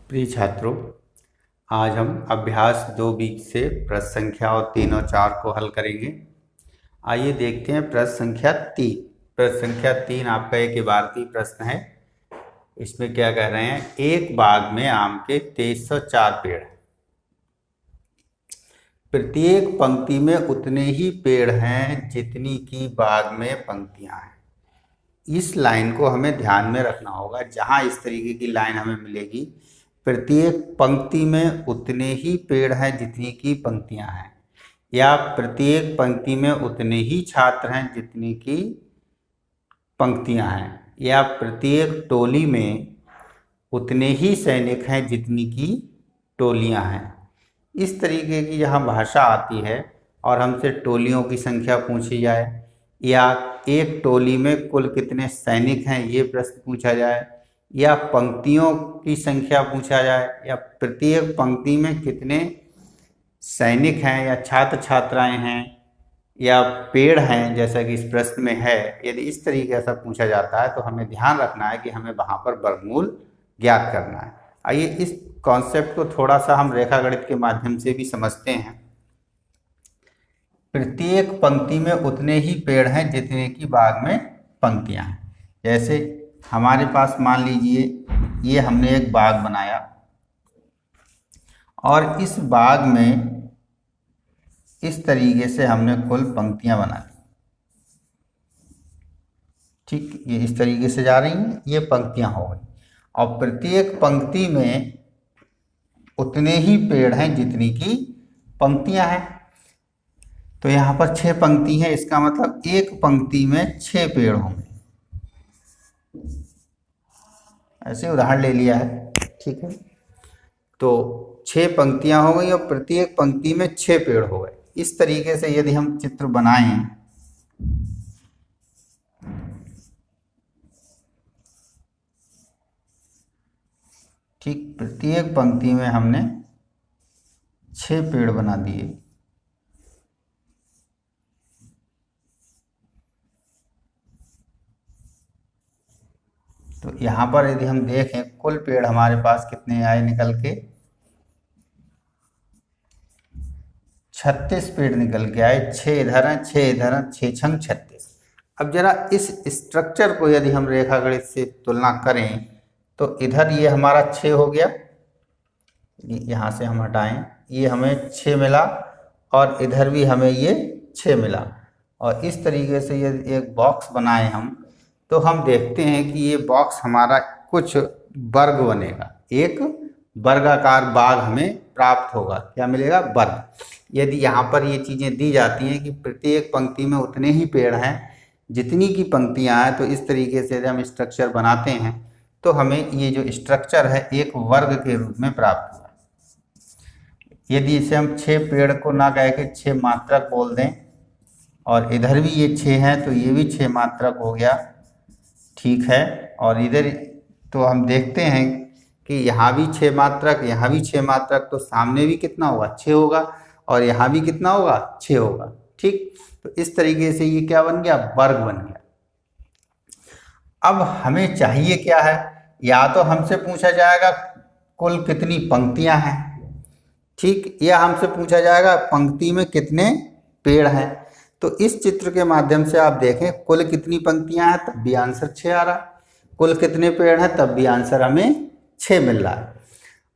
प्रिय छात्रों, आज हम अभ्यास 2 से प्रश्न संख्या और 3 और 4 को हल करेंगे। आइए देखते हैं प्रश्न संख्या 3। प्रश्न संख्या 3 आपका एक इबारती प्रश्न है। इसमें क्या कह रहे हैं, एक बाग में आम के 2304 पेड़ हैं। प्रत्येक पंक्ति में उतने ही पेड़ हैं जितनी की बाग में पंक्तियां हैं। इस लाइन को हमें ध्यान में रखना होगा। जहां इस तरीके की लाइन हमें मिलेगी, प्रत्येक पंक्ति में उतने ही पेड़ हैं जितनी की पंक्तियां हैं, या प्रत्येक पंक्ति में उतने ही छात्र हैं जितनी की पंक्तियां हैं, या प्रत्येक टोली में उतने ही सैनिक हैं जितनी की टोलियां हैं। इस तरीके की जहां भाषा आती है और हमसे टोलियों की संख्या पूछी जाए, या एक टोली में कुल कितने सैनिक हैं ये प्रश्न पूछा जाए, या पंक्तियों की संख्या पूछा जाए, या प्रत्येक पंक्ति में कितने सैनिक हैं या छात्र छात्राएं हैं या पेड़ हैं, जैसा कि इस प्रश्न में है, यदि इस तरीके से पूछा जाता है तो हमें ध्यान रखना है कि हमें वहां पर वर्गमूल ज्ञात करना है। आइए इस कॉन्सेप्ट को थोड़ा सा हम रेखागणित के माध्यम से भी समझते हैं। प्रत्येक पंक्ति में उतने ही पेड़ हैं जितने की बाग में पंक्तियां हैं। जैसे हमारे पास मान लीजिए ये हमने एक बाग बनाया और इस बाग में इस तरीके से हमने कुल पंक्तियां बना दी। ठीक, ये इस तरीके से जा रही हैं, ये पंक्तियां हो गई। और प्रत्येक पंक्ति में उतने ही पेड़ हैं जितनी की पंक्तियां हैं। तो यहाँ पर 6 पंक्ति है, इसका मतलब एक पंक्ति में 6 पेड़ होंगे। ऐसे उदाहरण ले लिया है, ठीक है। तो 6 पंक्तियां हो गई और प्रत्येक पंक्ति में 6 पेड़ हो गए। इस तरीके से यदि हम चित्र बनाएं, ठीक, प्रत्येक पंक्ति में हमने 6 पेड़ बना दिए। तो यहाँ पर यदि हम देखें कुल पेड़ हमारे पास कितने आए निकल के, 36 पेड़ निकल के आए। 6 इधर हैं, 6 इधर हैं, 6 छंग 36। अब जरा इस स्ट्रक्चर को यदि हम रेखागणित से तुलना करें तो इधर ये हमारा 6 हो गया, यहाँ से हम हटाएं, ये हमें 6 मिला, और इधर भी हमें ये 6 मिला। और इस तरीके से यदि एक बॉक्स बनाए हम, तो हम देखते हैं कि ये बॉक्स हमारा कुछ वर्ग बनेगा। एक वर्गाकार बाग हमें प्राप्त होगा। क्या मिलेगा? वर्ग। यदि यहाँ पर ये चीज़ें दी जाती हैं कि प्रत्येक पंक्ति में उतने ही पेड़ हैं जितनी की पंक्तियाँ हैं, तो इस तरीके से यदि हम स्ट्रक्चर बनाते हैं तो हमें ये जो स्ट्रक्चर है एक वर्ग के रूप में प्राप्त हुआ। यदि इसे हम 6 पेड़ को ना कह के 6 मात्रक बोल दें, और इधर भी ये 6 हैं तो ये भी 6 मात्रक हो गया, ठीक है। और इधर तो हम देखते हैं कि यहाँ भी 6 मात्रक, यहाँ भी 6 मात्रक, तो सामने भी कितना होगा? 6 होगा, और यहाँ भी कितना होगा? 6 होगा, ठीक। तो इस तरीके से ये क्या बन गया? वर्ग बन गया। अब हमें चाहिए क्या है? या तो हमसे पूछा जाएगा कुल कितनी पंक्तियां हैं, ठीक, या हमसे पूछा जाएगा पंक्ति में कितने पेड़ हैं। तो इस चित्र के माध्यम से आप देखें कुल कितनी पंक्तियां हैं, तब भी आंसर 6 आ रहा, कुल कितने पेड़ हैं तब भी आंसर हमें 6 मिल रहा है।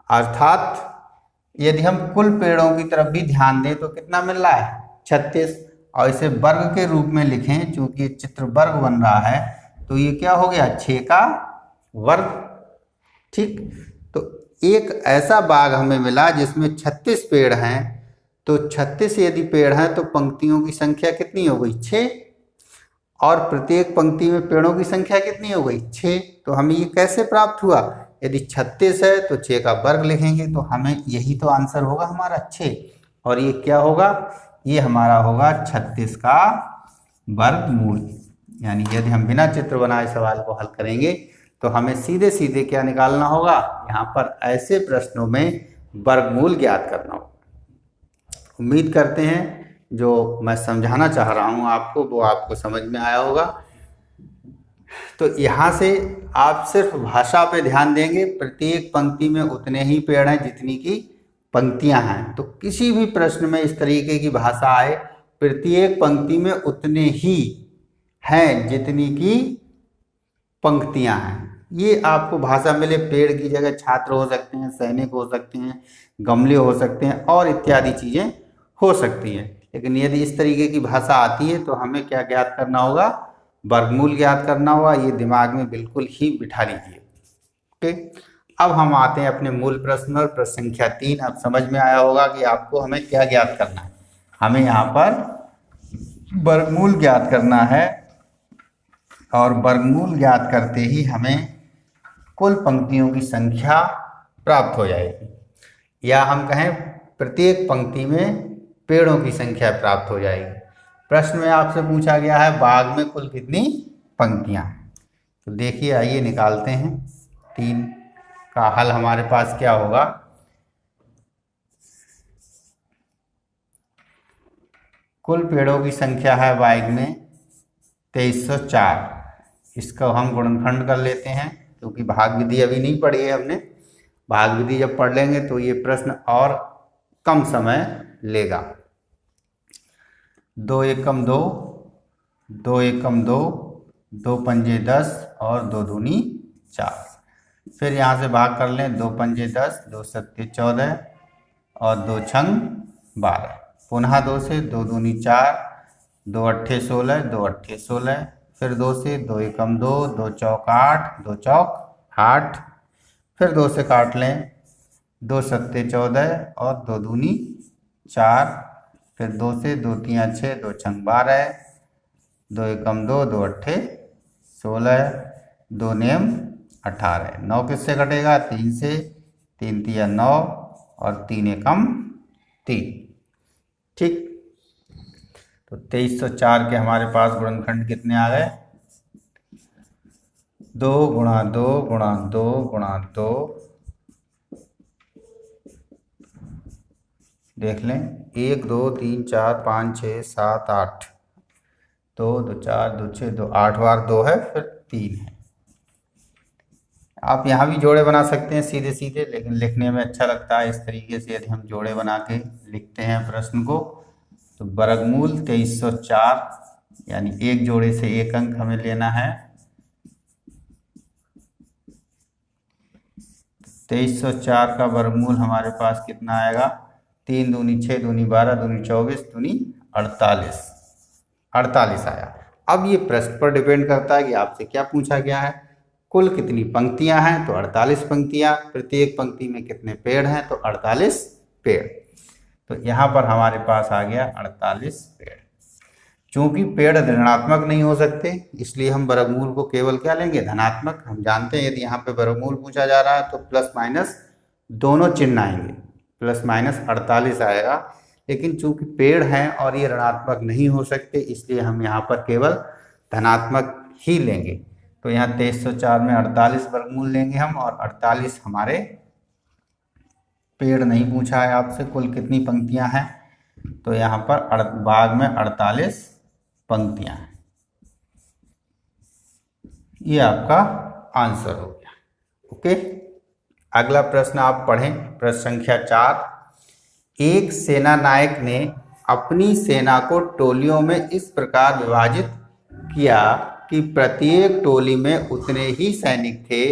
अर्थात यदि हम कुल पेड़ों की तरफ भी ध्यान दें तो कितना मिल रहा है? 36। और इसे वर्ग के रूप में लिखें, चूंकि चित्र वर्ग बन रहा है, तो ये क्या हो गया? 6 का वर्ग, ठीक। तो एक ऐसा बाग हमें मिला जिसमें 36 पेड़ हैं। तो 36 यदि पेड़ हैं तो पंक्तियों की संख्या कितनी हो गई? 6। और प्रत्येक पंक्ति में पेड़ों की संख्या कितनी हो गई? 6। तो हमें ये कैसे प्राप्त हुआ? यदि 36 है तो 6 का वर्ग लिखेंगे, तो हमें यही तो आंसर होगा हमारा 6। और ये क्या होगा? ये हमारा होगा 36 का वर्गमूल। यानी यदि हम बिना चित्र बनाए सवाल को हल करेंगे तो हमें सीधे सीधे क्या निकालना होगा? यहाँ पर ऐसे प्रश्नों में वर्गमूल ज्ञात करना होगा। उम्मीद करते हैं जो मैं समझाना चाह रहा हूँ आपको वो आपको समझ में आया होगा। तो यहाँ से आप सिर्फ भाषा पे ध्यान देंगे, प्रत्येक पंक्ति में उतने ही पेड़ हैं जितनी की पंक्तियां हैं। तो किसी भी प्रश्न में इस तरीके की भाषा आए, प्रत्येक पंक्ति में उतने ही हैं जितनी की पंक्तियां हैं, ये आपको भाषा मिले। पेड़ की जगह छात्र हो सकते हैं, सैनिक हो सकते हैं, गमले हो सकते हैं और इत्यादि चीजें हो सकती हैं। लेकिन यदि इस तरीके की भाषा आती है तो हमें क्या ज्ञात करना होगा? वर्गमूल ज्ञात करना होगा। ये दिमाग में बिल्कुल ही बिठा लीजिए। ओके, अब हम आते हैं अपने मूल प्रश्न और प्रश्न संख्या 3। अब समझ में आया होगा कि आपको हमें क्या ज्ञात करना है। हमें यहाँ पर वर्गमूल ज्ञात करना है और वर्गमूल ज्ञात करते ही हमें कुल पंक्तियों की संख्या प्राप्त हो जाएगी, या हम कहें प्रत्येक पंक्ति में पेड़ों की संख्या प्राप्त हो जाएगी। प्रश्न में आपसे पूछा गया है बाग में कुल कितनी पंक्तियां हैं। तो देखिए, आइए निकालते हैं। 3 का हल हमारे पास क्या होगा? कुल पेड़ों की संख्या है बाग में 2304। इसका हम गुणनखंड कर लेते हैं, क्योंकि भाग विधि अभी नहीं पढ़ी है हमने। भाग विधि जब पढ़ लेंगे तो ये प्रश्न और कम समय लेगा। 2 एकम 2, 2 एकम 2, 2 पंजे 10 और 2 दूनी 4। फिर यहाँ से भाग कर लें। 2 पंजे 10, 2 सत्ते 14 और 2 छंग 12। पुनः 2 से 2 दूनी 4, 2 अट्ठे 16, 2 अट्ठे 16। फिर 2 से 2 एकम 2, 2 चौक 8, 2 चौक 8। फिर 2 से काट लें। 2 सत्ते 14 और 2 दूनी 4। फिर 2 से 2 तियाँ 6, 2 छंग 12, 2 एकम 2, 2 अट्ठे 16, 2 नेम 18। 9 किससे कटेगा? 3 से। 3 तिया 9 और 3 एकम 3। ठीक, तो 2304 के हमारे पास गुणनखंड कितने आ गए? 2 गुणा 2 गुणा 2 गुणा 2। देख लें, 1 2 3 4 5 6 7 8। 2 2 4 2 6 2 8 बार 2 है, फिर 3 है। आप यहाँ भी जोड़े बना सकते हैं सीधे सीधे, लेकिन लिखने में अच्छा लगता है इस तरीके से। यदि हम जोड़े बना के लिखते हैं प्रश्न को, तो वर्गमूल 2304, यानी एक जोड़े से एक अंक हमें लेना है। 2304 का वर्गमूल हमारे पास कितना आएगा? 3 दूनी 6, दूनी 12, दूनी 24, दूनी 48। 48 आया। अब ये प्रश्न पर डिपेंड करता है कि आपसे क्या पूछा गया है। कुल कितनी पंक्तियां हैं? तो 48 पंक्तियां। प्रत्येक पंक्ति में कितने पेड़ हैं? तो 48 पेड़। तो यहाँ पर हमारे पास आ गया 48 पेड़। चूंकि पेड़ ऋणात्मक नहीं हो सकते, इसलिए हम वर्गमूल को केवल क्या लेंगे? धनात्मक। हम जानते हैं यदि यहाँ पे वर्गमूल पूछा जा रहा है तो प्लस माइनस दोनों चिन्ह आएंगे, प्लस माइनस 48 आएगा। लेकिन चूंकि पेड़ हैं और ये ऋणात्मक नहीं हो सकते, इसलिए हम यहाँ पर केवल धनात्मक ही लेंगे। तो यहाँ 2304 में 48 वर्गमूल लेंगे हम, और 48 हमारे पेड़ नहीं पूछा है आपसे कुल कितनी पंक्तियां हैं। तो यहाँ पर बाग में 48 पंक्तियां हैं। ये आपका आंसर हो गया। ओके, अगला प्रश्न आप पढ़ें, प्रश्न संख्या 4। एक सेना नायक ने अपनी सेना को टोलियों में इस प्रकार विभाजित किया कि प्रत्येक टोली में उतने ही सैनिक थे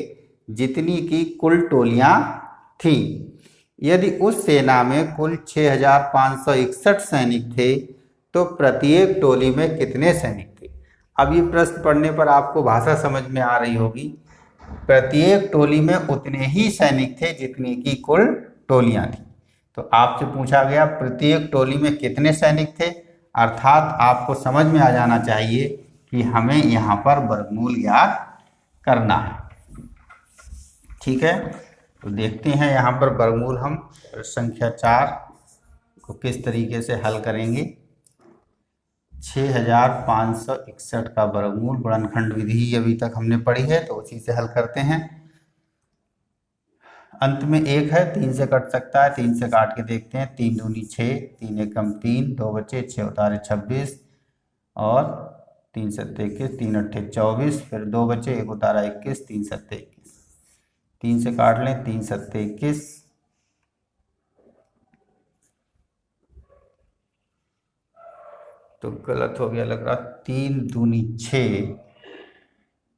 जितनी की कुल टोलियां थीं। यदि उस सेना में कुल 6561 सैनिक थे तो प्रत्येक टोली में कितने सैनिक थे? अब ये प्रश्न पढ़ने पर आपको भाषा समझ में आ रही होगी। प्रत्येक टोली में उतने ही सैनिक थे जितनी की कुल टोलियां थी। तो आपसे पूछा गया प्रत्येक टोली में कितने सैनिक थे, अर्थात आपको समझ में आ जाना चाहिए कि हमें यहाँ पर वर्गमूल ज्ञात करना है। ठीक है, तो देखते हैं यहाँ पर वर्गमूल हम संख्या 4 को किस तरीके से हल करेंगे। 6561 का वर्गमूल गुणनखंड विधि अभी तक हमने पढ़ी है, तो उसी से हल करते हैं। अंत में 1 है, 3 से कट सकता है, 3 से काट के देखते हैं। 3 दूनी 6, 3 एकम 3, 2 बचे 6 उतारे 26 और 3 सत्ते 21, 3 अट्ठे 24, फिर 2 बचे, 1 उतारा 21, 3 सत्ते 21, 3 से काट लें, 3 सत्ते 21, तो गलत हो गया लग रहा, 3 दूनी 6,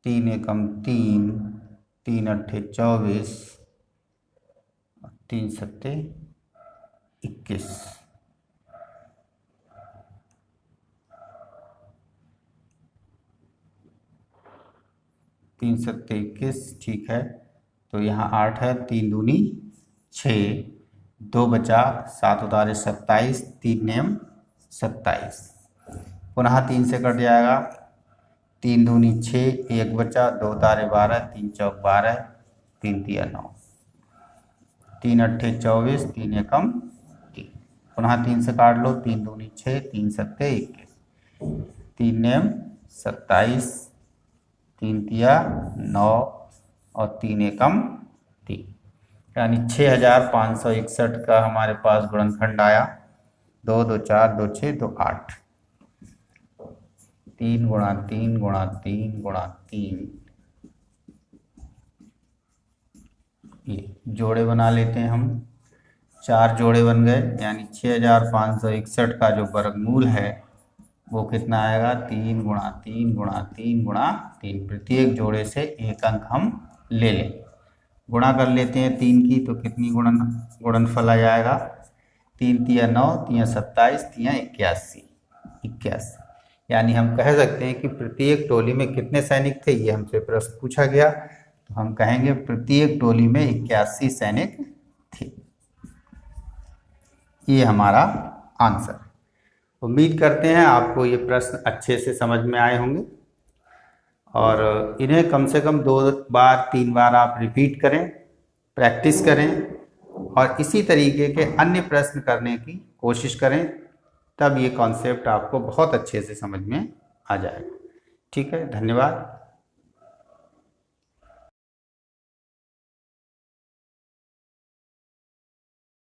3 एकम 3, 3 अट्ठे 24, 3 सत्ते 21, 3 सत्ते 21, ठीक है। तो यहाँ 8 है, 3 दूनी 6, 2 बचा, 7 उतारे 27, 3 नेम 27, पुनः 3 से कट जाएगा, 3 दूनी 6, 1 बचा, 2 उतारे 12, 3 चौक 12, 3 तिया 9, 3 अट्ठे 24, 3 एकम 3, पुनः 3 से काट लो, 3 दूनी 6, 3 सत्ते 21, 3 नेम 27, 3 तिया 9 और 3 एकम 3, यानी 6561 का हमारे पास गुणनखंड आया। 2 2 4 2 6 2 8, 3 गुणा 3 गुणा 3 गुणा 3, ये जोड़े बना लेते हैं हम, 4 जोड़े बन गए, यानी 6561 का जो वर्गमूल है वो कितना आएगा, 3 गुणा 3 गुणा 3 गुणा 3, प्रत्येक जोड़े से एक अंक हम ले लें, गुणा कर लेते हैं 3 की, तो कितनी गुणनफल आ जाएगा, 3 तिया 9, तिया 27, तिया 81, यानी हम कह सकते हैं कि प्रत्येक टोली में कितने सैनिक थे, ये हमसे प्रश्न पूछा गया, तो हम कहेंगे प्रत्येक टोली में 81 सैनिक थे। ये हमारा आंसर। उम्मीद करते हैं आपको ये प्रश्न अच्छे से समझ में आए होंगे और इन्हें कम से कम 2 बार 3 बार आप रिपीट करें, प्रैक्टिस करें और इसी तरीके के अन्य प्रश्न करने की कोशिश करें, तब ये कॉन्सेप्ट आपको बहुत अच्छे से समझ में आ जाएगा। ठीक है, धन्यवाद।